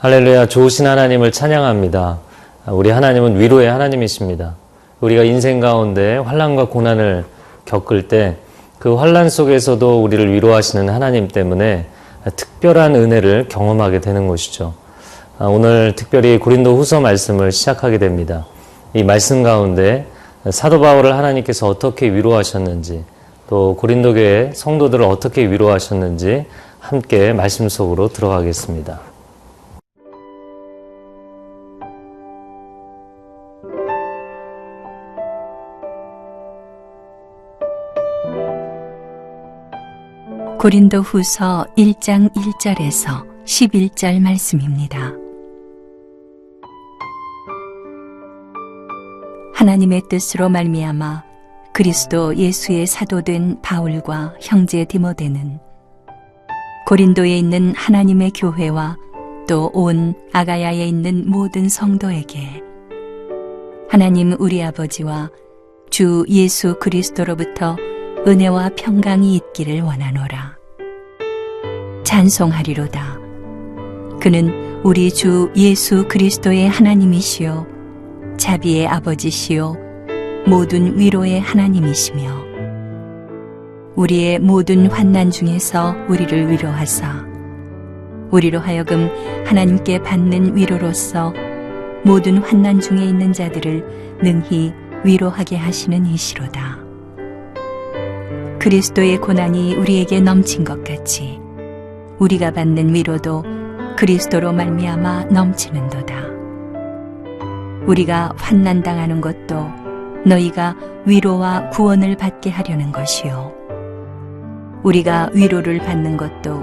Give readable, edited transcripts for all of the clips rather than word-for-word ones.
할렐루야, 좋으신 하나님을 찬양합니다. 우리 하나님은 위로의 하나님이십니다. 우리가 인생 가운데 환난과 고난을 겪을 때 그 환난 속에서도 우리를 위로하시는 하나님 때문에 특별한 은혜를 경험하게 되는 것이죠. 오늘 특별히 고린도 후서 말씀을 시작하게 됩니다. 이 말씀 가운데 사도 바울을 하나님께서 어떻게 위로하셨는지, 또 고린도 교회 성도들을 어떻게 위로하셨는지 함께 말씀 속으로 들어가겠습니다. 고린도 후서 1장 1절에서 11절 말씀입니다. 하나님의 뜻으로 말미암아 그리스도 예수의 사도된 바울과 형제 디모데는 고린도에 있는 하나님의 교회와 또 온 아가야에 있는 모든 성도에게 하나님 우리 아버지와 주 예수 그리스도로부터 은혜와 평강이 있기를 원하노라. 찬송하리로다. 그는 우리 주 예수 그리스도의 하나님이시요 자비의 아버지시요 모든 위로의 하나님이시며 우리의 모든 환난 중에서 우리를 위로하사 우리로 하여금 하나님께 받는 위로로서 모든 환난 중에 있는 자들을 능히 위로하게 하시는 이시로다. 그리스도의 고난이 우리에게 넘친 것 같이 우리가 받는 위로도 그리스도로 말미암아 넘치는도다. 우리가 환난당하는 것도 너희가 위로와 구원을 받게 하려는 것이요 우리가 위로를 받는 것도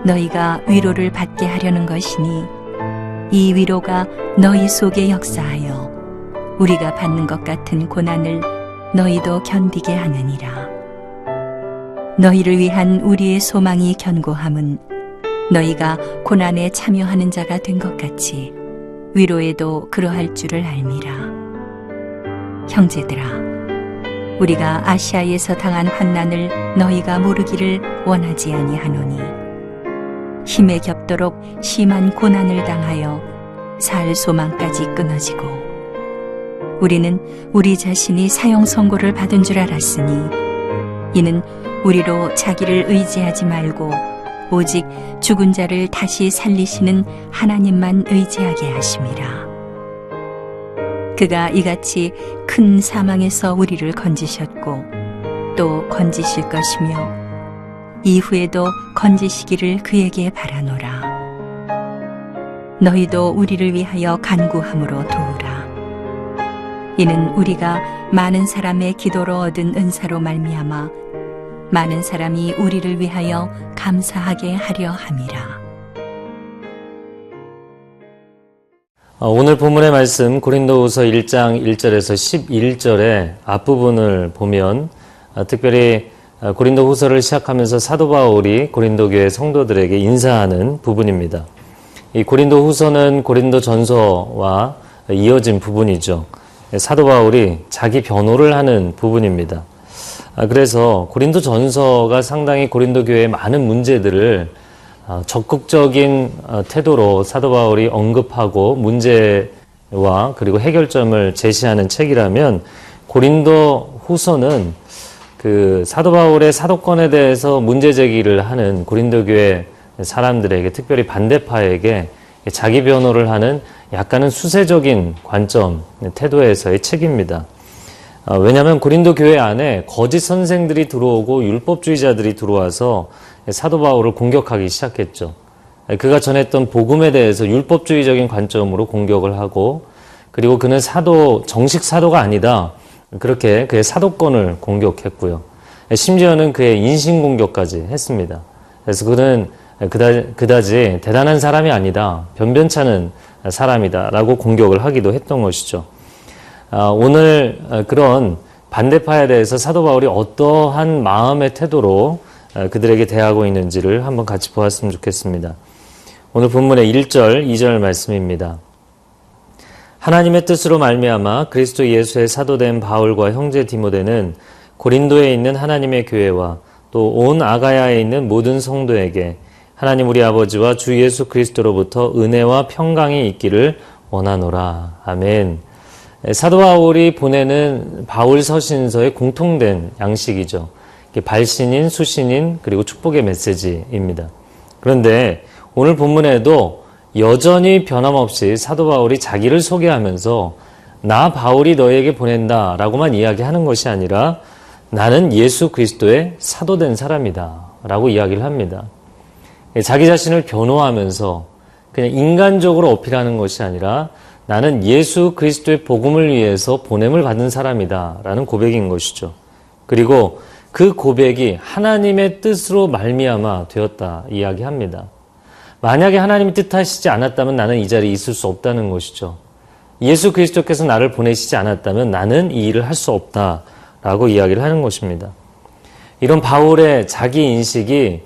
너희가 위로를 받게 하려는 것이니 이 위로가 너희 속에 역사하여 우리가 받는 것 같은 고난을 너희도 견디게 하느니라. 너희를 위한 우리의 소망이 견고함은 너희가 고난에 참여하는 자가 된 것 같이 위로에도 그러할 줄을 알미라. 형제들아, 우리가 아시아에서 당한 환난을 너희가 모르기를 원하지 아니하노니 힘에 겹도록 심한 고난을 당하여 살 소망까지 끊어지고 우리는 우리 자신이 사형 선고를 받은 줄 알았으니 이는 우리로 자기를 의지하지 말고 오직 죽은 자를 다시 살리시는 하나님만 의지하게 하심이라. 그가 이같이 큰 사망에서 우리를 건지셨고 또 건지실 것이며 이후에도 건지시기를 그에게 바라노라. 너희도 우리를 위하여 간구함으로 도우라. 이는 우리가 많은 사람의 기도로 얻은 은사로 말미암아 많은 사람이 우리를 위하여 감사하게 하려 함이라. 오늘 본문의 말씀 고린도후서 1장 1절에서 11절의 앞부분을 보면 특별히 고린도후서를 시작하면서 사도 바울이 고린도 교회 성도들에게 인사하는 부분입니다. 이 고린도후서는 고린도전서와 이어진 부분이죠. 사도 바울이 자기 변호를 하는 부분입니다. 그래서 고린도전서가 상당히 고린도 교회의 많은 문제들을 적극적인 태도로 사도 바울이 언급하고 문제와 그리고 해결점을 제시하는 책이라면 고린도 후서는 그 사도 바울의 사도권에 대해서 문제 제기를 하는 고린도 교회 사람들에게, 특별히 반대파에게 자기 변호를 하는 약간은 수세적인 관점, 태도에서의 책입니다. 왜냐하면 고린도 교회 안에 거짓 선생들이 들어오고 율법주의자들이 들어와서 사도 바울을 공격하기 시작했죠. 그가 전했던 복음에 대해서 율법주의적인 관점으로 공격을 하고, 그리고 그는 정식 사도가 아니다, 그렇게 그의 사도권을 공격했고요. 심지어는 그의 인신공격까지 했습니다. 그래서 그는 그다지 대단한 사람이 아니다. 변변찮은 사람이다. 라고 공격을 하기도 했던 것이죠. 오늘 그런 반대파에 대해서 사도 바울이 어떠한 마음의 태도로 그들에게 대하고 있는지를 한번 같이 보았으면 좋겠습니다. 오늘 본문의 1절, 2절 말씀입니다. 하나님의 뜻으로 말미암아 그리스도 예수의 사도된 바울과 형제 디모데는 고린도에 있는 하나님의 교회와 또 온 아가야에 있는 모든 성도에게 하나님 우리 아버지와 주 예수 그리스도로부터 은혜와 평강이 있기를 원하노라. 아멘. 사도 바울이 보내는 바울 서신서의 공통된 양식이죠. 발신인, 수신인, 그리고 축복의 메시지입니다. 그런데 오늘 본문에도 여전히 변함없이 사도 바울이 자기를 소개하면서 나 바울이 너에게 보낸다 라고만 이야기하는 것이 아니라 나는 예수 그리스도의 사도된 사람이다 라고 이야기를 합니다. 자기 자신을 변호하면서 그냥 인간적으로 어필하는 것이 아니라 나는 예수 그리스도의 복음을 위해서 보냄을 받은 사람이다 라는 고백인 것이죠. 그리고 그 고백이 하나님의 뜻으로 말미암아 되었다 이야기합니다. 만약에 하나님이 뜻하시지 않았다면 나는 이 자리에 있을 수 없다는 것이죠. 예수 그리스도께서 나를 보내시지 않았다면 나는 이 일을 할 수 없다라고 이야기를 하는 것입니다. 이런 바울의 자기 인식이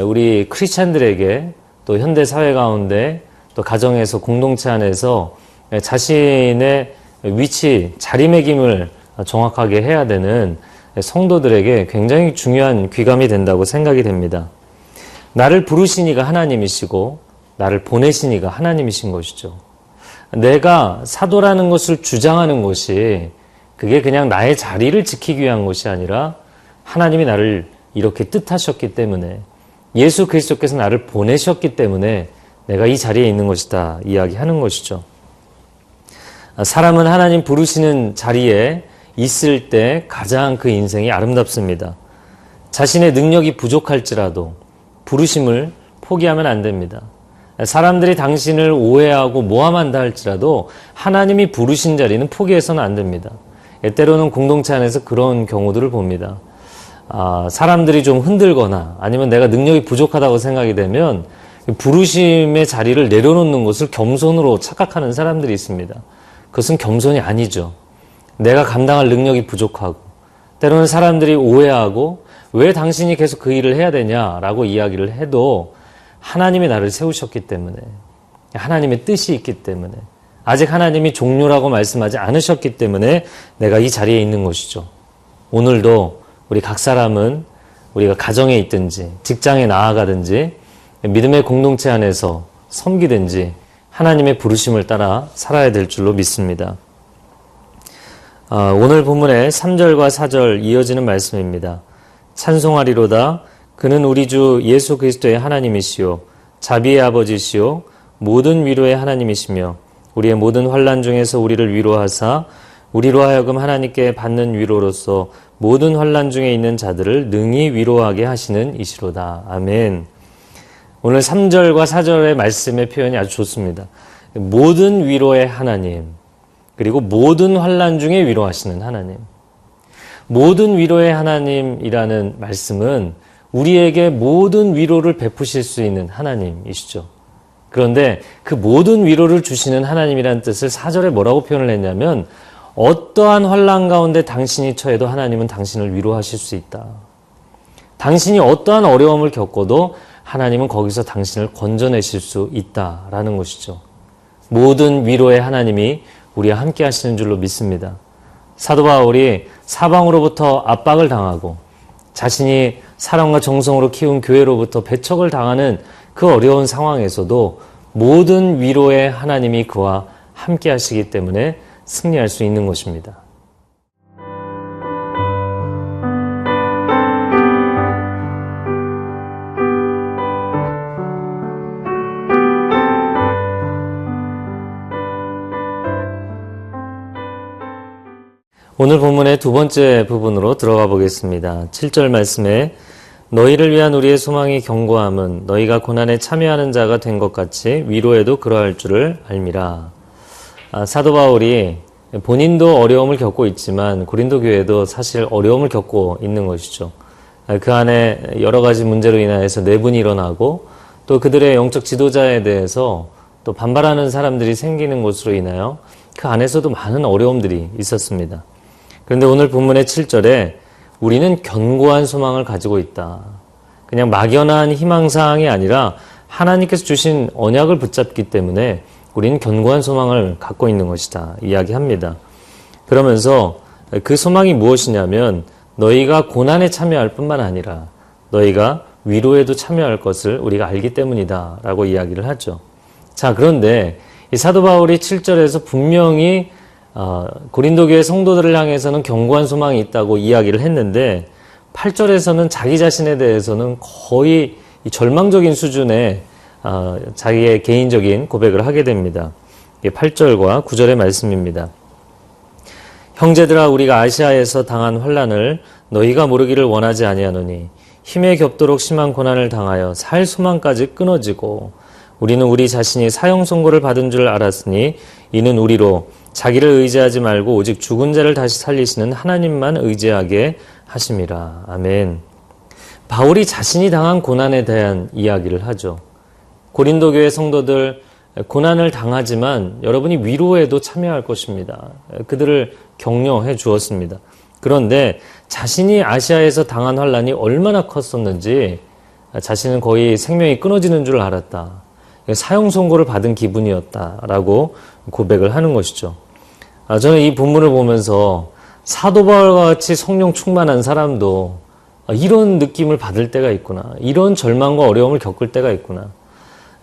우리 크리스찬들에게 또 현대 사회 가운데 또 가정에서 공동체 안에서 자신의 위치, 자리매김을 정확하게 해야 되는 성도들에게 굉장히 중요한 귀감이 된다고 생각이 됩니다. 나를 부르신 이가 하나님이시고 나를 보내신 이가 하나님이신 것이죠. 내가 사도라는 것을 주장하는 것이 그게 그냥 나의 자리를 지키기 위한 것이 아니라 하나님이 나를 이렇게 뜻하셨기 때문에 예수 그리스도께서 나를 보내셨기 때문에 내가 이 자리에 있는 것이다 이야기하는 것이죠. 사람은 하나님 부르시는 자리에 있을 때 가장 그 인생이 아름답습니다. 자신의 능력이 부족할지라도 부르심을 포기하면 안 됩니다. 사람들이 당신을 오해하고 모함한다 할지라도 하나님이 부르신 자리는 포기해서는 안 됩니다. 때로는 공동체 안에서 그런 경우들을 봅니다. 사람들이 좀 흔들거나 아니면 내가 능력이 부족하다고 생각이 되면 부르심의 자리를 내려놓는 것을 겸손으로 착각하는 사람들이 있습니다. 그것은 겸손이 아니죠. 내가 감당할 능력이 부족하고 때로는 사람들이 오해하고 왜 당신이 계속 그 일을 해야 되냐라고 이야기를 해도 하나님이 나를 세우셨기 때문에 하나님의 뜻이 있기 때문에 아직 하나님이 종료라고 말씀하지 않으셨기 때문에 내가 이 자리에 있는 것이죠. 오늘도 우리 각 사람은 우리가 가정에 있든지 직장에 나아가든지 믿음의 공동체 안에서 섬기든지 하나님의 부르심을 따라 살아야 될 줄로 믿습니다. 오늘 본문의 3절과 4절 이어지는 말씀입니다. 찬송하리로다 그는 우리 주 예수 그리스도의 하나님이시요 자비의 아버지시요 모든 위로의 하나님이시며 우리의 모든 환난 중에서 우리를 위로하사 우리로 하여금 하나님께 받는 위로로서 모든 환난 중에 있는 자들을 능히 위로하게 하시는 이시로다. 아멘. 오늘 3절과 4절의 말씀의 표현이 아주 좋습니다. 모든 위로의 하나님, 그리고 모든 환난 중에 위로하시는 하나님. 모든 위로의 하나님이라는 말씀은 우리에게 모든 위로를 베푸실 수 있는 하나님이시죠. 그런데 그 모든 위로를 주시는 하나님이라는 뜻을 4절에 뭐라고 표현을 했냐면 어떠한 환난 가운데 당신이 처해도 하나님은 당신을 위로하실 수 있다. 당신이 어떠한 어려움을 겪어도 하나님은 거기서 당신을 건져내실 수 있다라는 것이죠. 모든 위로의 하나님이 우리와 함께 하시는 줄로 믿습니다. 사도 바울이 사방으로부터 압박을 당하고 자신이 사랑과 정성으로 키운 교회로부터 배척을 당하는 그 어려운 상황에서도 모든 위로의 하나님이 그와 함께 하시기 때문에 승리할 수 있는 것입니다. 오늘 본문의 두 번째 부분으로 들어가 보겠습니다. 7절 말씀에 너희를 위한 우리의 소망이 견고함은 너희가 고난에 참여하는 자가 된 것 같이 위로에도 그러할 줄을 알미라. 사도 바울이 본인도 어려움을 겪고 있지만 고린도 교회도 사실 어려움을 겪고 있는 것이죠. 그 안에 여러 가지 문제로 인하여서 내분이 일어나고 또 그들의 영적 지도자에 대해서 또 반발하는 사람들이 생기는 것으로 인하여 그 안에서도 많은 어려움들이 있었습니다. 그런데 오늘 본문의 7절에 우리는 견고한 소망을 가지고 있다. 그냥 막연한 희망사항이 아니라 하나님께서 주신 언약을 붙잡기 때문에 우리는 견고한 소망을 갖고 있는 것이다 이야기합니다. 그러면서 그 소망이 무엇이냐면 너희가 고난에 참여할 뿐만 아니라 너희가 위로에도 참여할 것을 우리가 알기 때문이다 라고 이야기를 하죠. 자, 그런데 이 사도 바울이 7절에서 분명히 고린도 교회 성도들을 향해서는 견고한 소망이 있다고 이야기를 했는데 8절에서는 자기 자신에 대해서는 거의 절망적인 수준의 자기의 개인적인 고백을 하게 됩니다. 이게 8절과 9절의 말씀입니다. 형제들아 우리가 아시아에서 당한 환난을 너희가 모르기를 원하지 아니하노니 힘에 겹도록 심한 고난을 당하여 살 소망까지 끊어지고 우리는 우리 자신이 사형 선고를 받은 줄 알았으니 이는 우리로 자기를 의지하지 말고 오직 죽은 자를 다시 살리시는 하나님만 의지하게 하심이라. 아멘. 바울이 자신이 당한 고난에 대한 이야기를 하죠. 고린도 교회 성도들 고난을 당하지만 여러분이 위로에도 참여할 것입니다. 그들을 격려해 주었습니다. 그런데 자신이 아시아에서 당한 환난이 얼마나 컸었는지 자신은 거의 생명이 끊어지는 줄 알았다. 사형 선고를 받은 기분이었다라고 고백을 하는 것이죠. 저는 이 본문을 보면서 사도 바울과 같이 성령 충만한 사람도 이런 느낌을 받을 때가 있구나. 이런 절망과 어려움을 겪을 때가 있구나.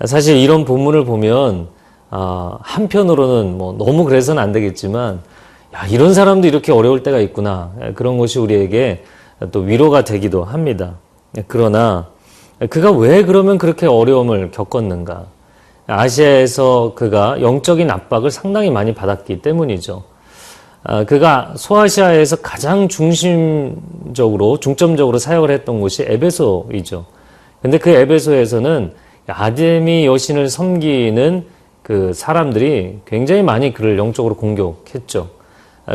사실 이런 본문을 보면 한편으로는 뭐 너무 그래서는 안 되겠지만 야, 이런 사람도 이렇게 어려울 때가 있구나. 그런 것이 우리에게 또 위로가 되기도 합니다. 그러나 그가 왜 그러면 그렇게 어려움을 겪었는가? 아시아에서 그가 영적인 압박을 상당히 많이 받았기 때문이죠. 그가 소아시아에서 가장 중점적으로 사역을 했던 곳이 에베소이죠. 근데 그 에베소에서는 아데미 여신을 섬기는 그 사람들이 굉장히 많이 그를 영적으로 공격했죠.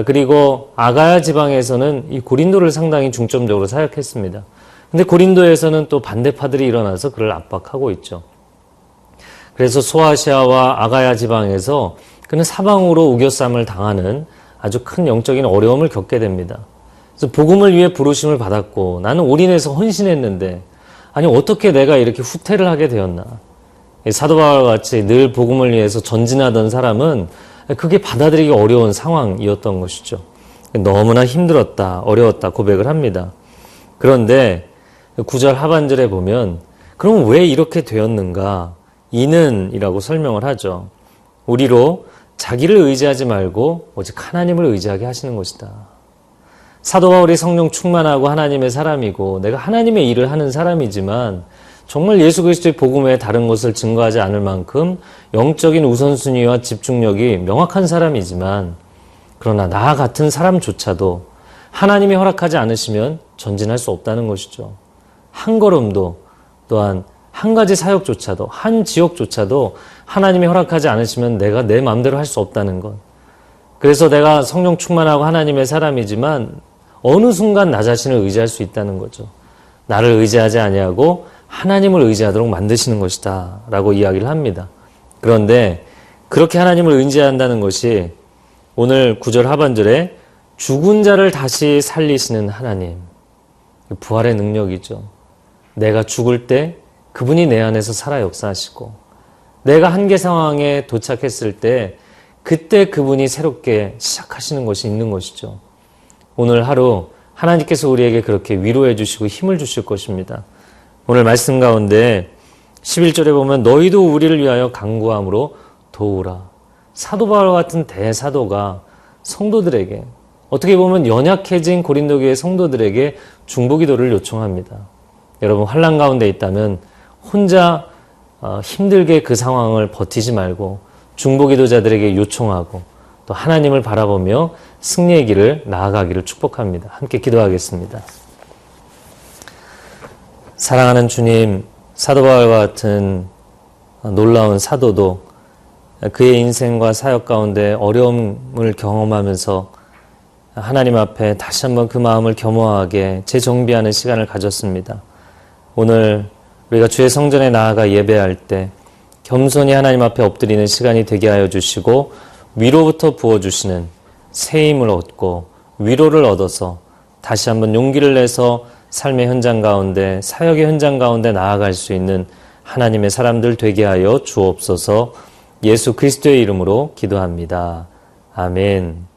그리고 아가야 지방에서는 이 고린도를 상당히 중점적으로 사역했습니다. 근데 고린도에서는 또 반대파들이 일어나서 그를 압박하고 있죠. 그래서 소아시아와 아가야 지방에서 그는 사방으로 우겨쌈을 당하는 아주 큰 영적인 어려움을 겪게 됩니다. 그래서 복음을 위해 부르심을 받았고 나는 올인해서 헌신했는데 아니 어떻게 내가 이렇게 후퇴를 하게 되었나. 사도 바울과 같이 늘 복음을 위해서 전진하던 사람은 그게 받아들이기 어려운 상황이었던 것이죠. 너무나 힘들었다, 어려웠다 고백을 합니다. 그런데 9절 하반절에 보면 그럼 왜 이렇게 되었는가? 이는 이라고 설명을 하죠. 우리로 자기를 의지하지 말고 오직 하나님을 의지하게 하시는 것이다. 사도 바울이 성령 충만하고 하나님의 사람이고 내가 하나님의 일을 하는 사람이지만 정말 예수 그리스도의 복음에 다른 것을 증거하지 않을 만큼 영적인 우선순위와 집중력이 명확한 사람이지만 그러나 나 같은 사람조차도 하나님이 허락하지 않으시면 전진할 수 없다는 것이죠. 한 걸음도 또한 한 가지 사역조차도 한 지역조차도 하나님이 허락하지 않으시면 내가 내 마음대로 할 수 없다는 것. 그래서 내가 성령 충만하고 하나님의 사람이지만 어느 순간 나 자신을 의지할 수 있다는 거죠. 나를 의지하지 아니하고 하나님을 의지하도록 만드시는 것이다 라고 이야기를 합니다. 그런데 그렇게 하나님을 의지한다는 것이 오늘 9절 하반절에 죽은 자를 다시 살리시는 하나님, 부활의 능력이죠. 내가 죽을 때 그분이 내 안에서 살아 역사하시고 내가 한계 상황에 도착했을 때 그때 그분이 새롭게 시작하시는 것이 있는 것이죠. 오늘 하루 하나님께서 우리에게 그렇게 위로해 주시고 힘을 주실 것입니다. 오늘 말씀 가운데 11절에 보면 너희도 우리를 위하여 간구함으로 도우라. 사도 바울 같은 대사도가 성도들에게 어떻게 보면 연약해진 고린도 교회 성도들에게 중보기도를 요청합니다. 여러분 환난 가운데 있다면 혼자 힘들게 그 상황을 버티지 말고 중보기도자들에게 요청하고 또 하나님을 바라보며 승리의 길을 나아가기를 축복합니다. 함께 기도하겠습니다. 사랑하는 주님, 사도 바울과 같은 놀라운 사도도 그의 인생과 사역 가운데 어려움을 경험하면서 하나님 앞에 다시 한번 그 마음을 겸허하게 재정비하는 시간을 가졌습니다. 오늘 우리가 주의 성전에 나아가 예배할 때 겸손히 하나님 앞에 엎드리는 시간이 되게 하여 주시고 위로부터 부어주시는 새 힘을 얻고 위로를 얻어서 다시 한번 용기를 내서 삶의 현장 가운데, 사역의 현장 가운데 나아갈 수 있는 하나님의 사람들 되게 하여 주옵소서. 예수 그리스도의 이름으로 기도합니다. 아멘.